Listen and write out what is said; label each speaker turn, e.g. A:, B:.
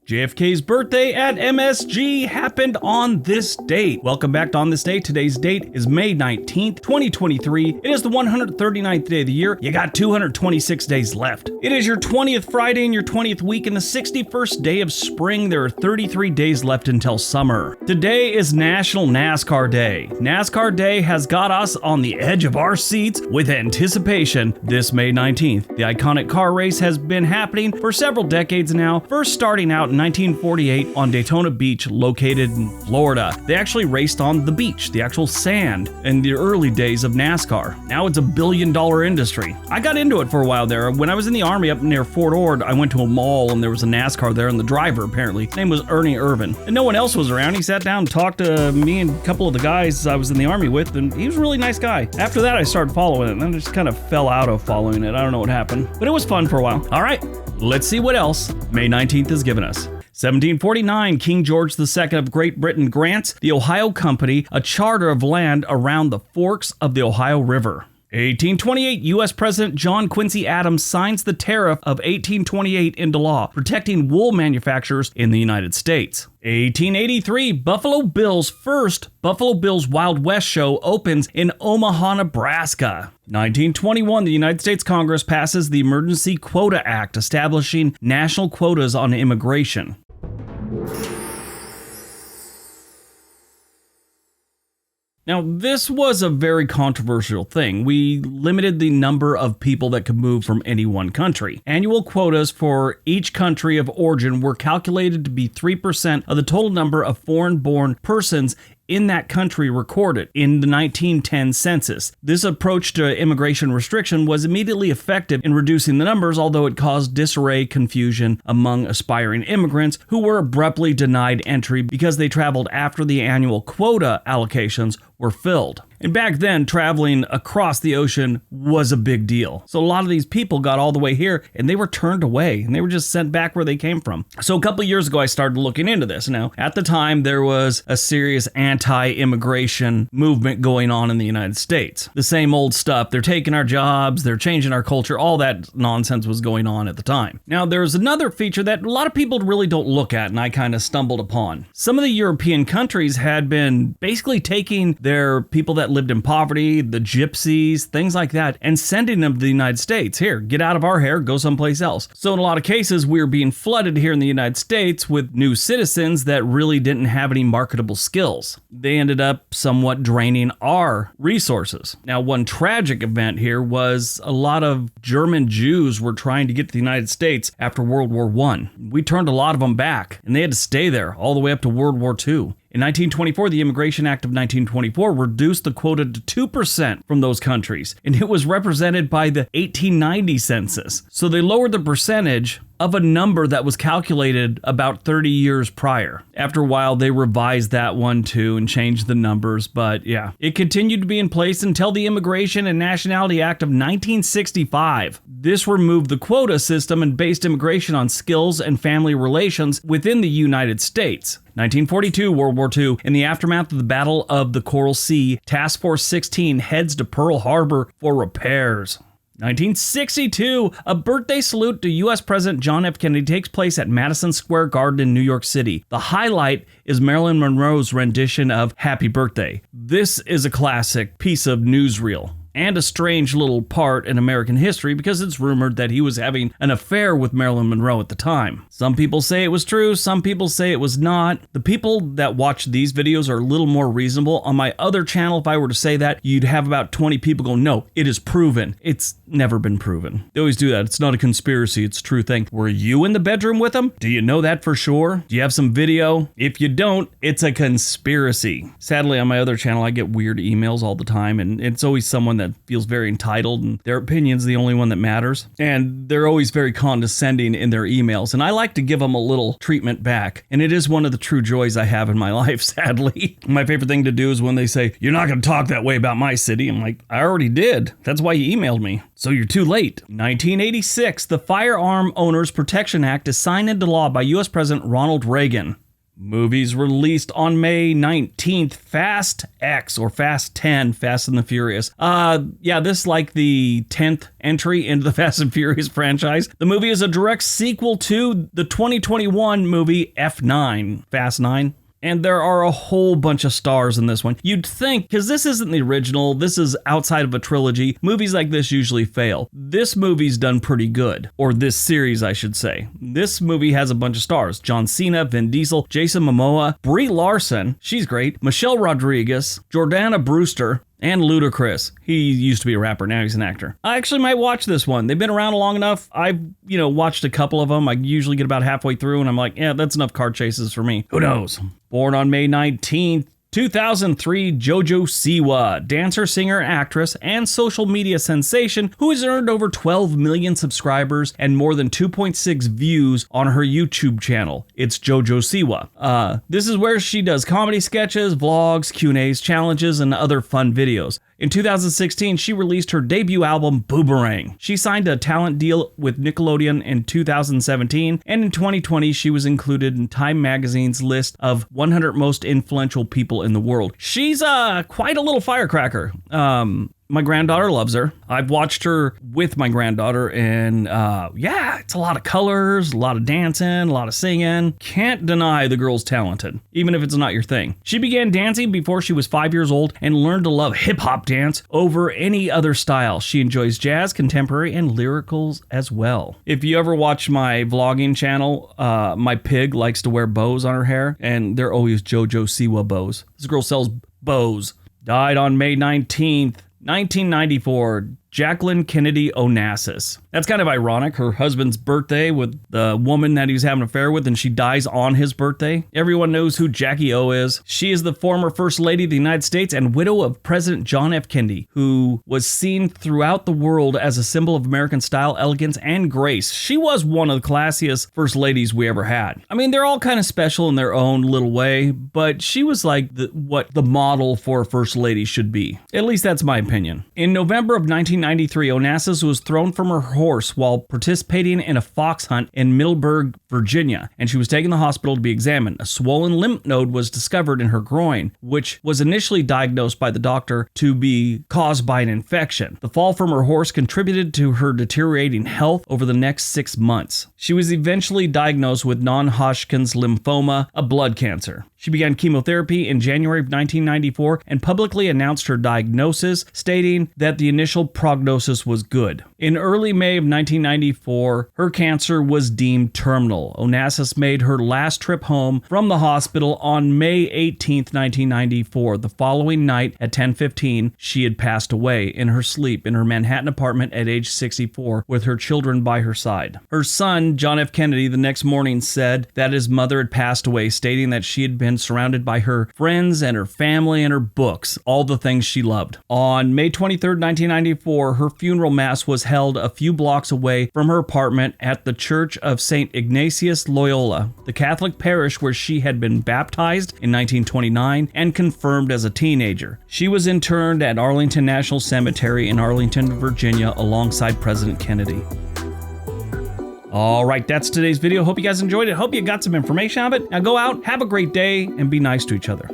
A: JFK's birthday at MSG happened on this date. Welcome back to On This Day. Today's date is May 19th, 2023. It is the 139th day of the year. You got 226 days left. It is your 20th Friday in your 20th week and the 61st day of spring. There are 33 days left until summer. Today is National NASCAR Day. NASCAR Day has got us on the edge of our seats with anticipation this May 19th. The iconic car race has been happening for several decades now, first starting out in 1948 on Daytona Beach, located in Florida. They actually raced on the beach, the actual sand, in the early days of NASCAR. Now it's a billion-dollar industry. I got into it for a while there. When I was in the Army up near Fort Ord, I went to a mall and there was a NASCAR there, and the driver, apparently, his name was Ernie Irvin. And no one else was around. He sat down and talked to me and a couple of the guys I was in the Army with, and he was a really nice guy. After that, I started following it, and then I just kind of fell out of following it. I don't know what happened, but it was fun for a while. All right, let's see what else May 19th has given us. 1749, King George II of Great Britain grants the Ohio Company a charter of land around the forks of the Ohio River. 1828, U.S. President John Quincy Adams signs the Tariff of 1828 into law, protecting wool manufacturers in the United States. 1883, Buffalo Bill's first Buffalo Bills Wild West show opens in Omaha, Nebraska. 1921, the United States Congress passes the Emergency Quota Act, establishing national quotas on immigration. Now, this was a very controversial thing. We limited the number of people that could move from any one country. Annual quotas for each country of origin were calculated to be 3% of the total number of foreign-born persons in that country recorded in the 1910 census. This approach to immigration restriction was immediately effective in reducing the numbers, although it caused disarray, confusion among aspiring immigrants who were abruptly denied entry because they traveled after the annual quota allocations were filled. And back then, traveling across the ocean was a big deal. So a lot of these people got all the way here and they were turned away and they were just sent back where they came from. So a couple of years ago, I started looking into this. Now, at the time, there was a serious anti-immigration movement going on in the United States. The same old stuff. They're taking our jobs, they're changing our culture. All that nonsense was going on at the time. Now, there's another feature that a lot of people really don't look at, and I kind of stumbled upon. Some of the European countries had been basically taking their people that lived in poverty, the gypsies, things like that, and sending them to the United States. Here, get out of our hair, go someplace else. So in a lot of cases, we were being flooded here in the United States with new citizens that really didn't have any marketable skills. They ended up somewhat draining our resources. Now, one tragic event here was a lot of German Jews were trying to get to the United States after World War I. We turned a lot of them back, and they had to stay there all the way up to World War II. In 1924, the Immigration Act of 1924 reduced the quota to 2% from those countries, and it was represented by the 1890 census. So they lowered the percentage of a number that was calculated about 30 years prior. After a while, they revised that one too and changed the numbers, but yeah. It continued to be in place until the Immigration and Nationality Act of 1965. This removed the quota system and based immigration on skills and family relations within the United States. 1942, World War II. In the aftermath of the Battle of the Coral Sea, Task Force 16 heads to Pearl Harbor for repairs. 1962, a birthday salute to U.S. President John F. Kennedy takes place at Madison Square Garden in New York City. The highlight is Marilyn Monroe's rendition of Happy Birthday. This is a classic piece of newsreel and a strange little part in American history because it's rumored that he was having an affair with Marilyn Monroe at the time. Some people say it was true, some people say it was not. The people that watch these videos are a little more reasonable. On my other channel, if I were to say that, you'd have about 20 people go, no, it is proven. It's never been proven. They always do that. It's not a conspiracy, it's a true thing. Were you in the bedroom with him? Do you know that for sure? Do you have some video? If you don't, it's a conspiracy. Sadly, on my other channel, I get weird emails all the time, and it's always someone that feels very entitled and their opinion's the only one that matters. And they're always very condescending in their emails. And I like to give them a little treatment back. And it is one of the true joys I have in my life, sadly. My favorite thing to do is when they say, you're not going to talk that way about my city. I'm like, I already did. That's why you emailed me. So you're too late. 1986, the Firearm Owners Protection Act is signed into law by U.S. President Ronald Reagan. Movies released on May 19th, Fast X or Fast 10, Fast and the Furious. Yeah, this is like the 10th entry into the Fast and Furious franchise. The movie is a direct sequel to the 2021 movie F9, Fast 9. And there are a whole bunch of stars in this one. You'd think, because this isn't the original, this is outside of a trilogy, movies like this usually fail. This movie's done pretty good. Or this series, I should say. This movie has a bunch of stars. John Cena, Vin Diesel, Jason Momoa, Brie Larson, she's great, Michelle Rodriguez, Jordana Brewster, and Ludacris. He used to be a rapper, now he's an actor. I actually might watch this one. They've been around long enough. I've, watched a couple of them. I usually get about halfway through and I'm like, yeah, that's enough car chases for me. Who knows? Born on May 19th, 2003, JoJo Siwa, dancer, singer, actress, and social media sensation who has earned over 12 million subscribers and more than 2.6 views on her YouTube channel. It's JoJo Siwa. This is where she does comedy sketches, vlogs, Q&As, challenges, and other fun videos. In 2016, she released her debut album, Boomerang. She signed a talent deal with Nickelodeon in 2017, and in 2020, she was included in Time Magazine's list of 100 most influential people in the world. She's quite a little firecracker. My granddaughter loves her. I've watched her with my granddaughter, and yeah, it's a lot of colors, a lot of dancing, a lot of singing. Can't deny the girl's talented, even if it's not your thing. She began dancing before she was 5 years old and learned to love hip-hop dance over any other style. She enjoys jazz, contemporary, and lyricals as well. If you ever watch my vlogging channel, my pig likes to wear bows on her hair, and they're always JoJo Siwa bows. This girl sells bows. Died on May 19th. 1994, Jacqueline Kennedy Onassis. That's kind of ironic. Her husband's birthday with the woman that he was having an affair with, and she dies on his birthday. Everyone knows who Jackie O is. She is the former First Lady of the United States and widow of President John F. Kennedy, who was seen throughout the world as a symbol of American style, elegance, and grace. She was one of the classiest First Ladies we ever had. I mean, they're all kind of special in their own little way, but she was like what the model for a First Lady should be. At least that's my opinion. In November of 1993, Onassis was thrown from her horse while participating in a fox hunt in Middleburg, Virginia, and she was taken to the hospital to be examined. A swollen lymph node was discovered in her groin, which was initially diagnosed by the doctor to be caused by an infection. The fall from her horse contributed to her deteriorating health over the next 6 months. She was eventually diagnosed with non-Hodgkin's lymphoma, a blood cancer. She began chemotherapy in January of 1994 and publicly announced her diagnosis, stating that the initial prognosis was good. In early May of 1994, her cancer was deemed terminal. Onassis made her last trip home from the hospital on May 18, 1994. The following night at 10:15, she had passed away in her sleep in her Manhattan apartment at age 64 with her children by her side. Her son, John F. Kennedy, the next morning said that his mother had passed away, stating that she had been surrounded by her friends and her family and her books, all the things she loved. On May 23, 1994, her funeral mass was held a few blocks away from her apartment at the Church of St. Ignatius Loyola, the Catholic parish where she had been baptized in 1929 and confirmed as a teenager. She was interred at Arlington National Cemetery in Arlington, Virginia, alongside President Kennedy. All right, that's today's video. Hope you guys enjoyed it. Hope you got some information out of it. Now go out, have a great day, and be nice to each other.